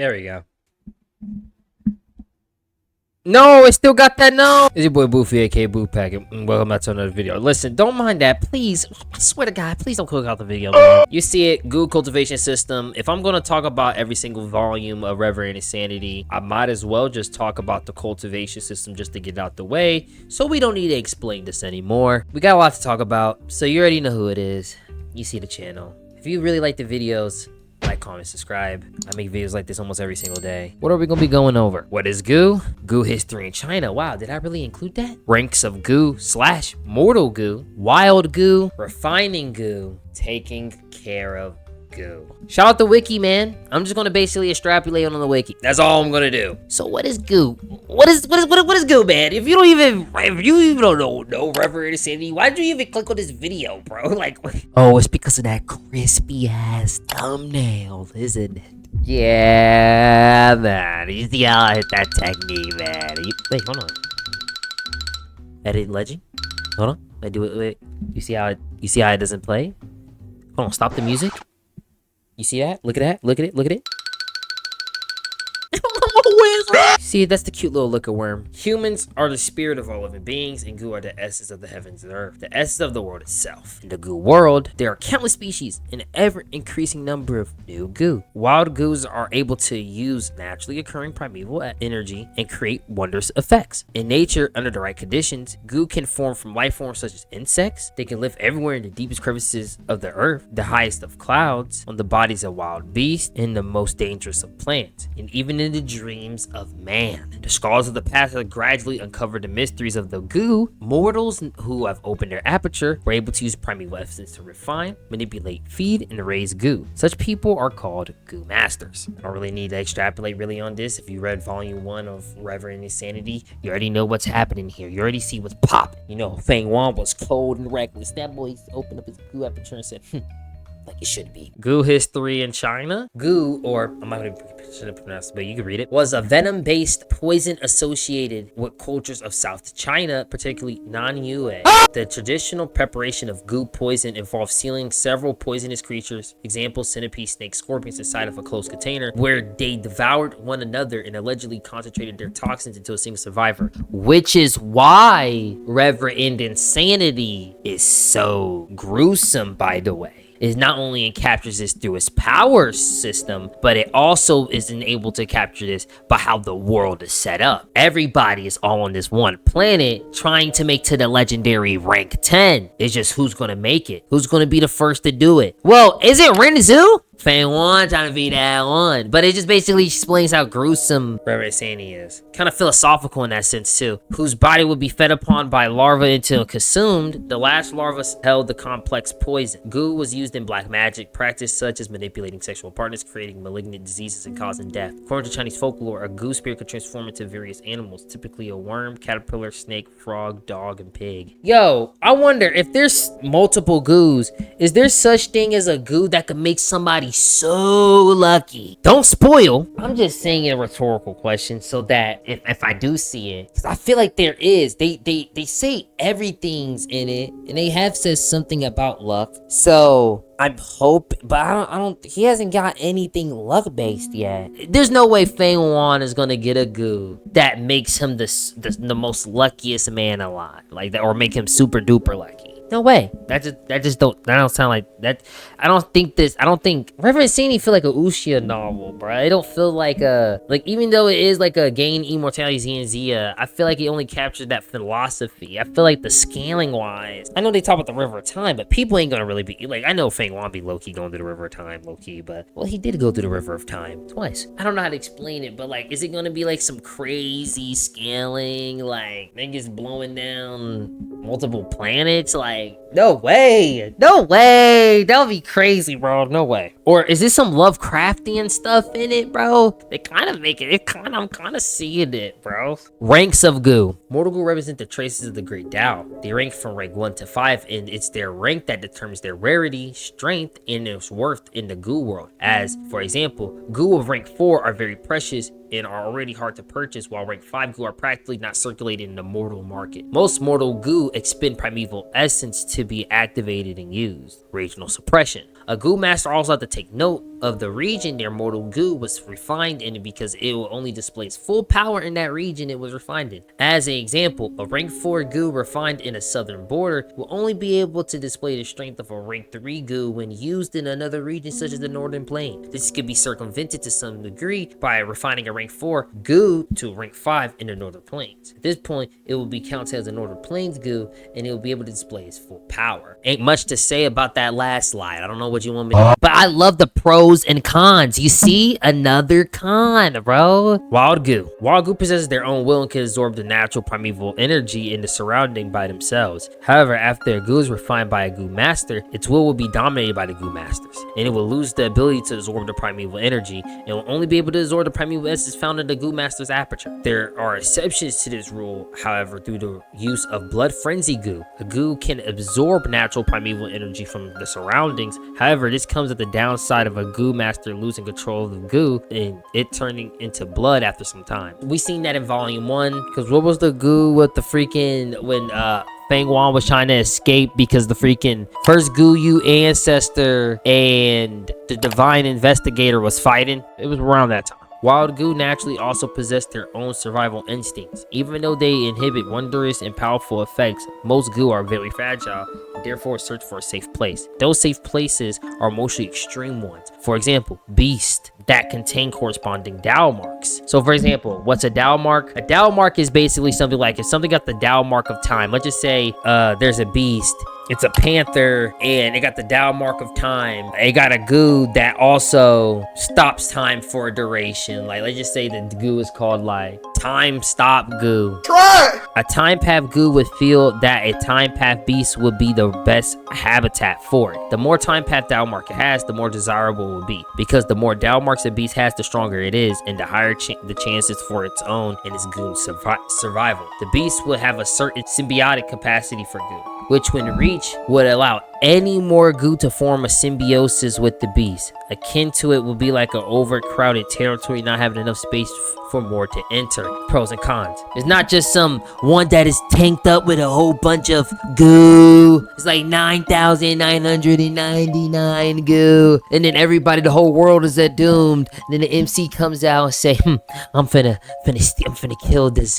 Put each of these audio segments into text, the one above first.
There we go. No, it still got that no. It's your boy Boofy, aka Boo Packet. Welcome back to another video. Listen, don't mind that, please. I swear to God, please don't click out the video, man. You see it, Goo cultivation system. If I'm gonna talk about every single volume of Reverend Insanity, I might as well just talk about the cultivation system just to get out the way, so we don't need to explain this anymore. We got a lot to talk about, so you already know who it is. You see the channel. If you really like the videos, like, comment, subscribe. I make videos like this almost every single day. What are we gonna be going over? What is Goo? Goo history in China. Wow, did I really include that? Ranks of Goo / mortal Goo, wild Goo, refining Goo, taking care of Goo. Shout out the wiki, man. I'm just gonna basically extrapolate on the wiki. That's all I'm gonna do. So what is Goo? What is Goo, man? If you even don't know Reverend Insanity, why'd you even click on this video, bro? Like, oh, it's because of that crispy ass thumbnail, isn't it? Yeah, man. You see how I hit that technique, man. Wait, hold on. Edit legend. Hold on. I do it. Wait. You see how it doesn't play? Hold on. Stop the music. You see that? Look at that. Look at it. Look at it. See, that's the cute little looker worm. Humans are the spirit of all living beings, and Goo are the essence of the heavens and earth, the essence of the world itself. In the Goo world, there are countless species and an ever-increasing number of new Goo. Wild Goos are able to use naturally occurring primeval energy and create wondrous effects. In nature, under the right conditions, Goo can form from life forms such as insects. They can live everywhere in the deepest crevices of the earth, the highest of clouds, on the bodies of wild beasts, and the most dangerous of plants, and even in the dreams of man. The scholars of the past have gradually uncovered the mysteries of the Goo. Mortals who have opened their aperture were able to use primeval essence to refine, manipulate, feed, and raise Goo. Such people are called Goo masters. I don't really need to extrapolate really on this. If you read volume 1 of Reverend Insanity, you already know what's happening here. You already see what's popping. You know, Feng Wan was cold and reckless. That boy opened up his Goo aperture and said, like it should be. Goo history in China. Goo, or I'm not gonna pronounce it, but you can read it, was a venom-based poison associated with cultures of South China, particularly Nanyue. The traditional preparation of Goo poison involves sealing several poisonous creatures, example centipedes, snakes, scorpions, inside of a closed container, where they devoured one another and allegedly concentrated their toxins into a single survivor. Which is why Reverend Insanity is so gruesome, by the way. It not only captures this through its power system, but it also isn't able to capture this by how the world is set up. Everybody is all on this one planet trying to make to the legendary rank 10. It's just who's gonna make it? Who's gonna be the first to do it? Well, is it Renzu? Feng Wan trying to be that one. But it just basically explains how gruesome Reverend Insanity is. Kind of philosophical in that sense too. Whose body would be fed upon by larvae until consumed. The last larva held the complex poison. Goo was used in black magic practice such as manipulating sexual partners, creating malignant diseases, and causing death. According to Chinese folklore, a Goo spirit could transform into various animals, typically a worm, caterpillar, snake, frog, dog, and pig. Yo, I wonder if there's multiple Goos, is there such thing as a Goo that could make somebody so lucky? Don't spoil. I'm just saying a rhetorical question so that if I do see it, because I feel like there is. They say everything's in it, and they have said something about luck. So I'm hoping, but I don't. He hasn't got anything luck based yet. There's no way Feng Wan is gonna get a Goo that makes him the most luckiest man alive, like that, or make him super duper lucky. No way. That don't sound like that. I don't think Reverend Insanity feel like a Uxia novel, bro. It don't feel like even though it is like a gain immortality Zia, I feel like it only captures that philosophy. I feel like the scaling wise, I know they talk about the River of Time, but people ain't gonna really be like, I know Feng Wan be low-key going through the River of Time, low-key, but well, he did go through the River of Time twice. I don't know how to explain it, but like, is it gonna be like some crazy scaling, like niggas blowing down multiple planets? Like, no way. No way. That would be crazy, bro. No way. Or is this some Lovecraftian stuff in it, bro? They kind of make it. I'm kind of seeing it, bro. Ranks of Goo. Mortal Goo represent the traces of the Great Tao. They rank from rank 1 to 5, and it's their rank that determines their rarity, strength, and their worth in the Goo world. As, for example, Goo of rank 4 are very precious and are already hard to purchase, while rank 5 Goo are practically not circulated in the mortal market. Most mortal Goo expend primeval essence to be activated and used. Regional suppression. A Goo master also has to take note of the region their mortal goo was refined in, because it will only display its full power in that region it was refined in. As an example, a rank 4 goo refined in a southern border will only be able to display the strength of a rank 3 goo when used in another region such as the northern plain. This could be circumvented to some degree by refining a rank 4 goo to rank 5 in the northern plains. At this point, it will be counted as a northern plains goo, and it will be able to display its full power. Ain't much to say about that last slide. I don't know what you want me to, but I love the pros and cons. You see, another con, bro. Wild goo. Wild goo possesses their own will and can absorb the natural primeval energy in the surrounding by themselves. However, after a goo is refined by a goo master, its will be dominated by the goo masters, and it will lose the ability to absorb the primeval energy, and will only be able to absorb the primeval essence found in the goo master's aperture. There are exceptions to this rule, however, through the use of blood frenzy goo. A goo can absorb natural primeval energy from the surroundings. However, this comes at the downside of a goo master losing control of the goo and it turning into blood after some time. We seen that in volume 1, because what was the goo with the freaking, when Feng Wan was trying to escape because the freaking first Guyu ancestor and the divine investigator was fighting? It was around that time. Wild goo naturally also possess their own survival instincts. Even though they inhibit wondrous and powerful effects, most goo are very fragile and therefore search for a safe place. Those safe places are mostly extreme ones. For example, beasts that contain corresponding Dao marks. So for example, what's a Dao mark? A Dao mark is basically something like, if something got the Dao mark of time, let's just say there's a beast, it's a panther, and it got the Dao mark of time. It got a goo that also stops time for a duration. Like, let's just say the goo is called like time stop goo. Try! A time path goo would feel that a time path beast would be the best habitat for it. The more time path Dao mark it has, the more desirable it will be, because the more Dao marks a beast has, the stronger it is, and the higher the chances for its own and its goon's survival. The beast will have a certain symbiotic capacity for goo, which when reached would allow any more goo to form a symbiosis with the beast. Akin to it would be like an overcrowded territory not having enough space for more to enter. Pros and cons. It's not just some one that is tanked up with a whole bunch of goo. It's like 9,999 goo. And then everybody, the whole world is doomed. And then the MC comes out and say, I'm finna kill this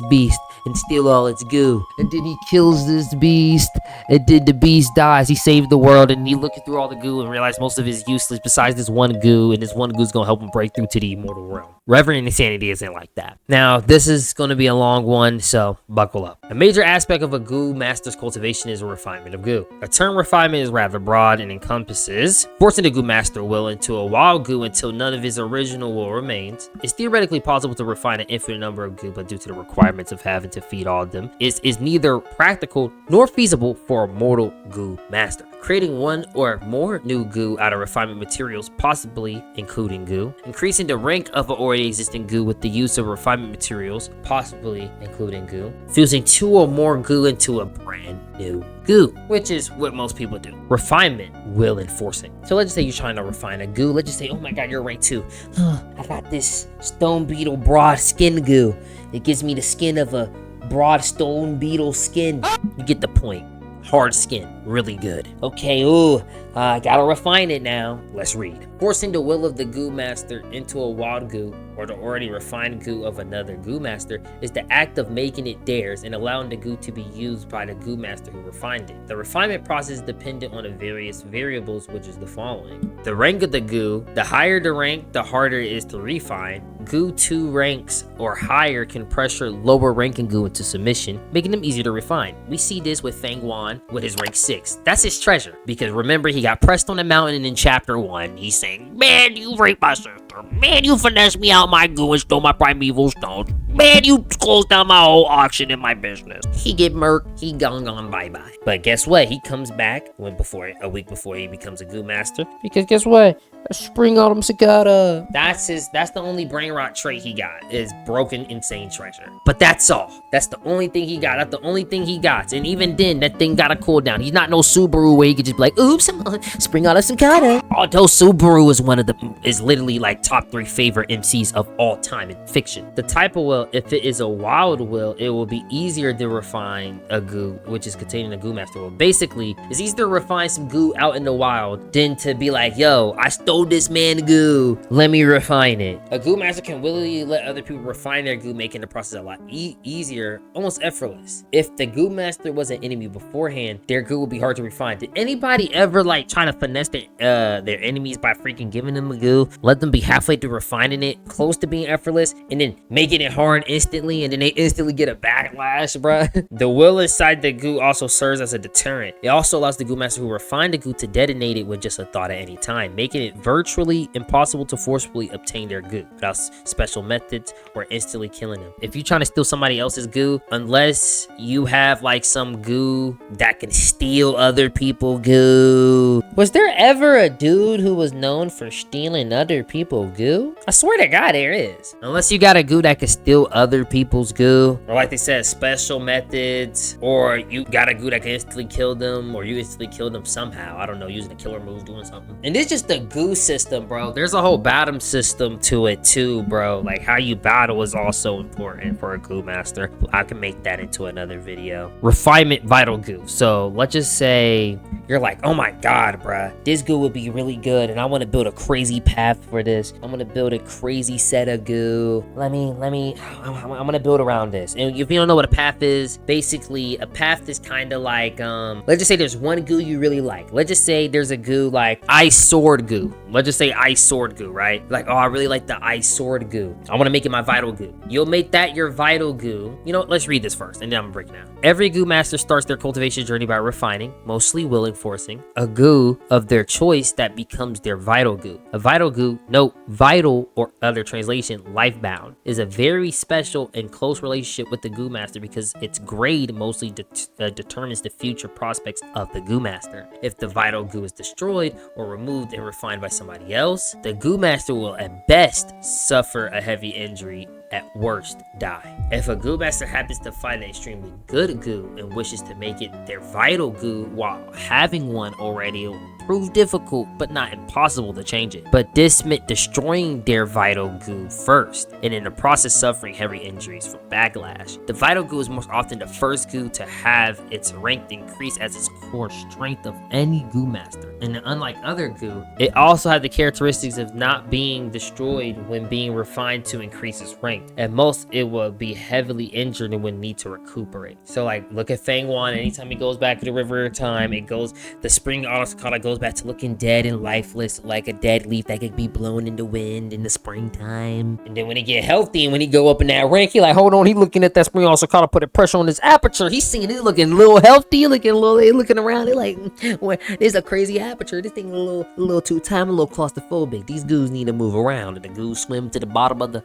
beast and steal all its goo. And then he kills this beast, and then the beast dies. He saved the world, and he looking through all the goo and realized most of it is useless besides this one goo, and this one goo's gonna help him break through to the immortal realm. Reverend Insanity isn't like that. Now, this is gonna be a long one, so buckle up. A major aspect of a goo master's cultivation is a refinement of goo. A term refinement is rather broad and encompasses forcing the goo master will into a wild goo until none of his original will remains. It's theoretically possible to refine an infinite number of goo, but due to the requirements of having to feed all of them, it is neither practical nor feasible for a mortal goo master. Creating one or more new goo out of refinement materials, possibly including goo. Increasing the rank of an already existing goo with the use of refinement materials, possibly including goo. Fusing 2 or more goo into a brand new goo, which is what most people do. Refinement will enforcing. So let's just say you're trying to refine a goo. Let's just say, oh my god, you're rank 2. I got this stone beetle broad skin goo. It gives me the skin of a broad stone beetle skin. You get the point. Hard skin, really good. Okay, gotta refine it now. Let's read. Forcing the will of the goo master into a wild goo, or the already refined goo of another goo master, is the act of making it theirs and allowing the goo to be used by the goo master who refined it. The refinement process is dependent on the various variables, which is the following. The rank of the goo. The higher the rank, the harder it is to refine. Goo 2 ranks or higher can pressure lower ranking goo into submission, making them easier to refine. We see this with Feng Wan with his rank 6. That's his treasure, because remember, he got pressed on the mountain in chapter 1. He's saying, man, you raped my sister. Man, you finessed me out my goo and stole my primeval stones. Man, you closed down my whole auction in my business. He get murked. He gone bye-bye. But guess what? He comes back a week before he becomes a goo master. Because guess what? Spring Autumn Cicada. That's the only brain rot trait he got, is broken insane treasure. But that's all. That's the only thing he got. That's the only thing he got. And even then, that thing got a cooldown. He's not no Subaru where he could just be like, oops, Spring Autumn Cicada. Although Subaru is is literally like top 3 favorite MCs of all time in fiction. The type of will, if it is a wild will, it will be easier to refine a goo, which is containing a goo master will. Basically, it's easier to refine some goo out in the wild than to be like, yo, I stole this man's goo, let me refine it. A goo master can willingly let other people refine their goo, making the process a lot easier, almost effortless. If the goo master was an enemy beforehand, their goo would be hard to refine. Did anybody ever like try to finesse their enemies by freaking giving them a goo, let them be halfway through refining it, close to being effortless, and then making it hard instantly, and then they instantly get a backlash, bruh? The will inside the goo also serves as a deterrent. It also allows the goo master who refined the goo to detonate it with just a thought at any time, making it virtually impossible to forcefully obtain their goo without special methods or instantly killing them. If you're trying to steal somebody else's goo, unless you have like some goo that can steal other people's goo. Was there ever a dude who was known for stealing other people's goo? I swear to God there is. Unless you got a goo that can steal other people's goo, or like they said, special methods, or you got a goo that can instantly kill them, or you instantly kill them somehow. I don't know, using a killer move, doing something. And it's just the goo system, bro. There's a whole battle system to it too, bro. Like how you battle is also important for a goo master. I can make that into another video. Refinement vital goo. So let's just say you're like, oh my God, bruh, this goo would be really good, and I want to build a crazy path for this. I'm gonna build a crazy set of goo. I'm gonna build around this. And if you don't know what a path is, basically a path is kind of like, let's just say there's one goo you really like. Let's just say there's a goo like ice sword goo. Let's just say ice sword goo, right? Like, oh, I really like the ice sword goo. I want to make it my vital goo. You'll make that your vital goo. You know, let's read this first, and then I'm gonna break it down. Every goo master starts their cultivation journey by refining, mostly will enforcing, a goo of their choice that becomes their vital goo. A vital goo, note, vital or other translation, lifebound, is a very special and close relationship with the goo master because its grade mostly determines the future prospects of the goo master. If the vital goo is destroyed or removed and refined by somebody else, the goo master will at best suffer a heavy injury, at worst die. If a goo master happens to find an extremely good goo and wishes to make it their vital goo while having one already, it will prove difficult but not impossible to change it. But this meant destroying their vital goo first, and in the process suffering heavy injuries from backlash. The vital goo is most often the first goo to have its rank increase as its core strength of any goo master. And unlike other goo, it also has the characteristics of not being destroyed when being refined to increase its rank. At most, it will be heavily injured and would need to recuperate. So like, look at Fang Wan. Anytime he goes back to the River of Time, the spring autocata goes back to looking dead and lifeless, like a dead leaf that could be blown in the wind in the springtime. And then when he get healthy and when he go up in that rank, he like, hold on, he looking at that spring autocata, putting pressure on his aperture. He's seeing it looking a little healthy, looking around. He like, well, there's a crazy aperture. This thing a little too tight, a little claustrophobic. These goos need to move around, and the goos swim to the bottom of the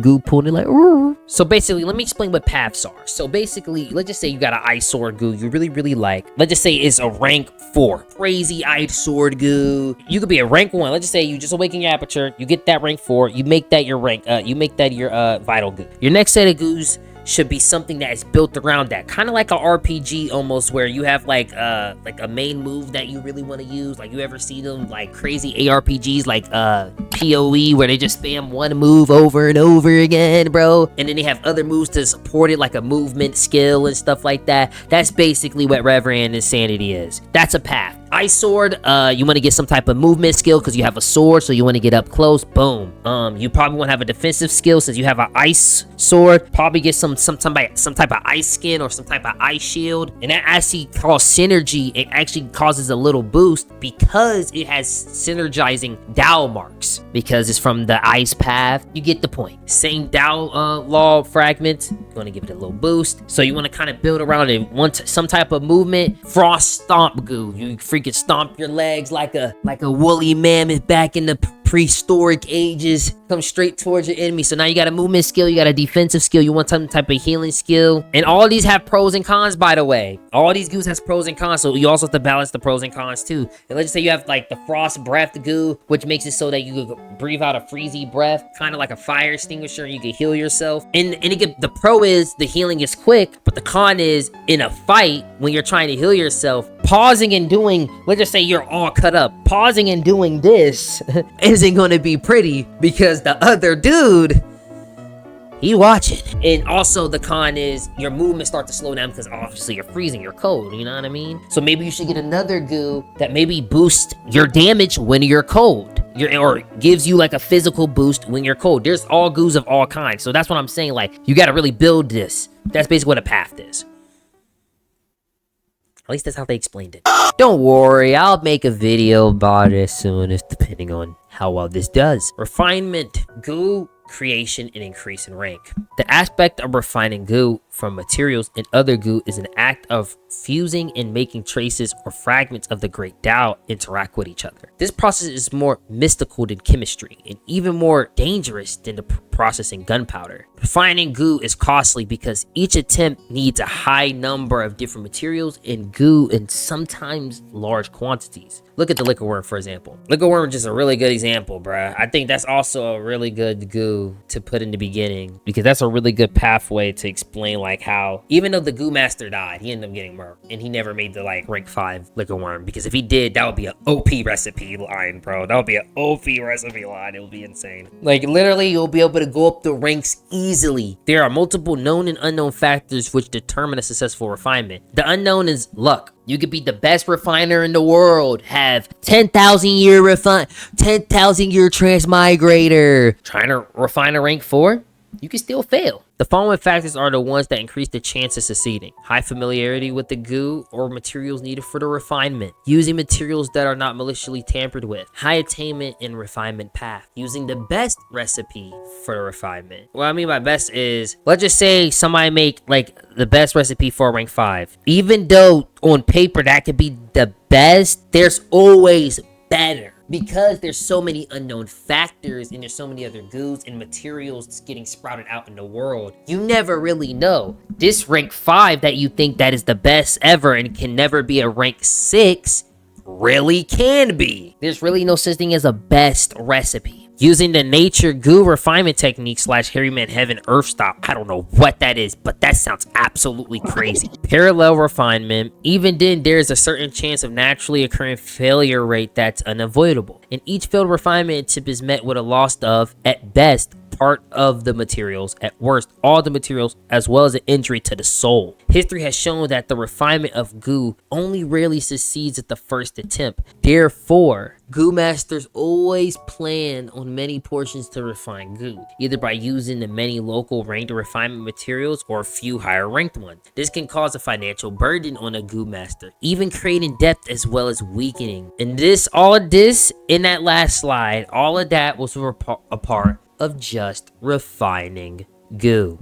goo pool, and they're like, ooh. So basically, let me explain what paths are. So basically, let's just say you got an ice sword goo you really like. Let's just say it's a rank 4. Crazy ice sword goo. You could be a rank 1. Let's just say you just awaken your aperture, you get that rank 4, you make that your rank, you make that your vital goo. Your next set of goos should be something that is built around that, kind of like a RPG almost, where you have like a main move that you really want to use. Like, you ever see them like crazy ARPGs like PoE, where they just spam one move over and over again, bro, and then they have other moves to support it, like a movement skill and stuff like that. That's basically what Reverend Insanity is. That's a path. Ice sword, you want to get some type of movement skill because you have a sword, so you want to get up close. Boom. You probably want to have a defensive skill since you have an ice sword. Probably get some type of ice skin or some type of ice shield, and that actually causes synergy. It actually causes a little boost because it has synergizing Dao marks because it's from the ice path. You get the point. Same Dao law fragment. You want to give it a little boost, so you want to kind of build around it. Want some type of movement. Frost stomp goo. You freaking stomp your legs like a woolly mammoth back in the prehistoric ages. Come straight towards your enemy. So now you got a movement skill, you got a defensive skill, you want some type of healing skill, and all these have pros and cons, by the way. All these goos has pros and cons, so you also have to balance the pros and cons too. And let's just say you have like the frost breath goo, which makes it so that you could breathe out a freezy breath, kind of like a fire extinguisher, and you can heal yourself. And the pro is the healing is quick, but the con is in a fight when you're trying to heal yourself, pausing and doing, let's just say you're all cut up, pausing and doing this isn't gonna be pretty because the other dude, he watching. And also the con is your movement starts to slow down because obviously you're freezing, you're cold, you know what I mean? So maybe you should get another goo that maybe boosts your damage when you're cold. Or gives you like a physical boost when you're cold. There's all goos of all kinds. So that's what I'm saying, like, you gotta really build this. That's basically what a path is. At least that's how they explained it. Don't worry, I'll make a video about it soon, depending on how well this does. Refinement, goo creation, and increase in rank. The aspect of refining goo from materials and other goo is an act of fusing and making traces or fragments of the great Tao interact with each other. This process is more mystical than chemistry and even more dangerous than the processing gunpowder. Refining goo is costly because each attempt needs a high number of different materials and goo in sometimes large quantities. Look at the liquor worm, for example. Liquor worm is just a really good example, bruh. I think that's also a really good goo to put in the beginning because that's a really good pathway to explain like how, even though the goo master died, he ended up getting murked and he never made the like rank 5 liquor worm, because if he did, that would be an OP recipe line, bro. That would be an OP recipe line. It would be insane. Like literally, you'll be able to go up the ranks easily. There are multiple known and unknown factors which determine a successful refinement. The unknown is luck. You could be the best refiner in the world, have 10,000 year transmigrator. Trying to refine a rank 4? You can still fail. The following factors are the ones that increase the chance of succeeding. High familiarity with the goo or materials needed for the refinement. Using materials that are not maliciously tampered with. High attainment and refinement path. Using the best recipe for the refinement. What I mean by best is, let's just say somebody make like the best recipe for rank 5. Even though on paper that could be the best, there's always better. Because there's so many unknown factors and there's so many other goos and materials getting sprouted out in the world, you never really know. This rank 5 that you think that is the best ever and can never be a rank 6 really can be. There's really no such thing as a best recipe. Using the nature goo refinement technique / Harryman Heaven Earth Stop. I don't know what that is, but that sounds absolutely crazy. Parallel refinement. Even then, there's a certain chance of naturally occurring failure rate that's unavoidable. And each failed refinement tip is met with a loss of, at best, part of the materials, at worst, all the materials, as well as an injury to the soul. History has shown that the refinement of goo only rarely succeeds at the first attempt. Therefore, goo masters always plan on many portions to refine goo, either by using the many local ranked refinement materials or a few higher ranked ones. This can cause a financial burden on a goo master, even creating depth as well as weakening. And this, all of this, in that last slide, all of that was a part of just refining goo.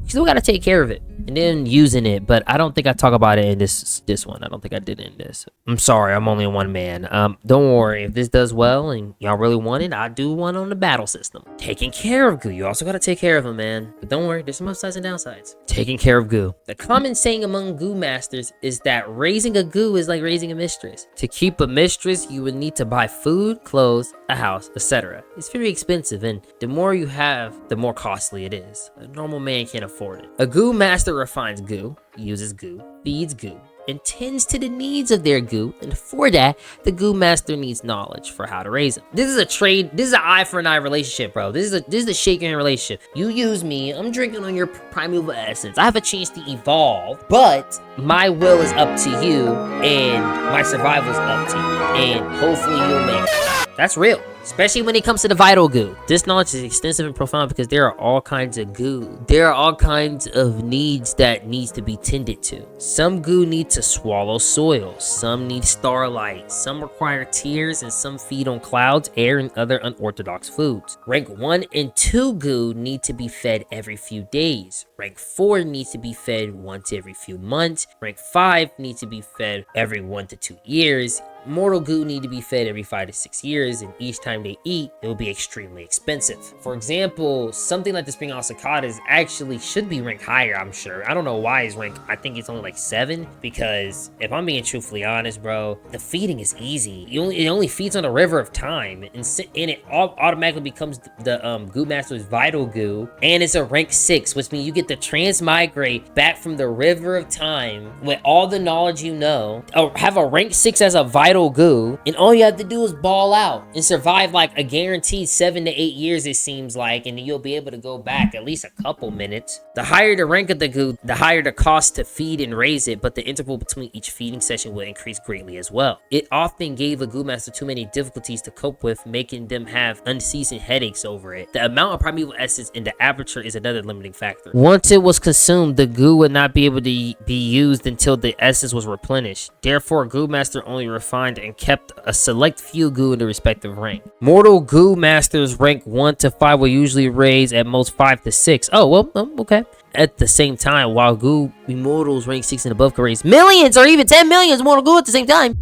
You still gotta take care of it and then using it, but I don't think I talk about it in this one. I don't think I did it in this. I'm sorry, I'm only one man. Don't worry, if this does well and y'all really want it, I do one on the battle system. Taking care of goo, you also gotta take care of them, man. But don't worry, there's some upsides and downsides. Taking care of goo. The common saying among goo masters is that raising a goo is like raising a mistress. To keep a mistress, you would need to buy food, clothes, a house, etc. It's very expensive, and the more you have, the more costly it is. A normal man can't afford it. A goo master refines goo, uses goo, feeds goo, and tends to the needs of their goo, and for that, the goo master needs knowledge for how to raise them. This is a trade, this is an eye for an eye relationship, bro. This is a shaking relationship. You use me, I'm drinking on your primeval essence. I have a chance to evolve, but my will is up to you, and my survival is up to you, and hopefully you'll make it. That's real, especially when it comes to the vital goo. This knowledge is extensive and profound because there are all kinds of goo. There are all kinds of needs that needs to be tended to. Some goo need to swallow soil, some need starlight, some require tears, and some feed on clouds, air, and other unorthodox foods. Rank 1 and 2 goo need to be fed every few days. Rank 4 needs to be fed once every few months. Rank 5 needs to be fed every 1 to 2 years. mortal goo need to be fed every 5 to 6 years, and each time they eat, it will be extremely expensive. For example, something like the spring owl cicadas actually should be ranked higher, I'm sure. I don't know why it's ranked, I think it's only like 7, because if I'm being truthfully honest, bro, the feeding is easy. It only feeds on the river of time, and it automatically becomes the goo master's vital goo, and it's a rank 6, which means you get to transmigrate back from the river of time with all the knowledge you know, or have a rank 6 as a vital goo, and all you have to do is ball out and survive like a guaranteed 7 to 8 years, it seems like, and then you'll be able to go back at least a couple minutes. The higher the rank of the goo, the higher the cost to feed and raise it, but the interval between each feeding session will increase greatly as well. It often gave a goo master too many difficulties to cope with, making them have unceasing headaches over it. The amount of primeval essence in the aperture is another limiting factor. Once it was consumed, the goo would not be able to be used until the essence was replenished. Therefore, goo master only refined and kept a select few goo in the respective rank. Mortal goo masters rank 1 to 5 will usually raise at most 5 to 6. Oh, well, okay. At the same time, while goo immortals rank 6 and above can raise millions or even 10 millions mortal goo at the same time.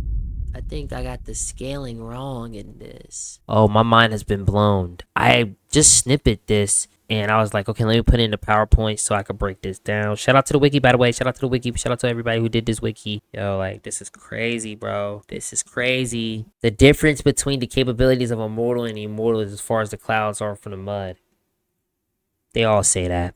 I think I got the scaling wrong in this. Oh, my mind has been blown. I just snippet this and I was like, okay, let me put it in the PowerPoint so I could break this down. Shout out to the wiki, by the way. Shout out to the wiki. Shout out to everybody who did this wiki. Yo, like, this is crazy, bro. This is crazy. The difference between the capabilities of a mortal and immortal is as far as the clouds are from the mud. They all say that.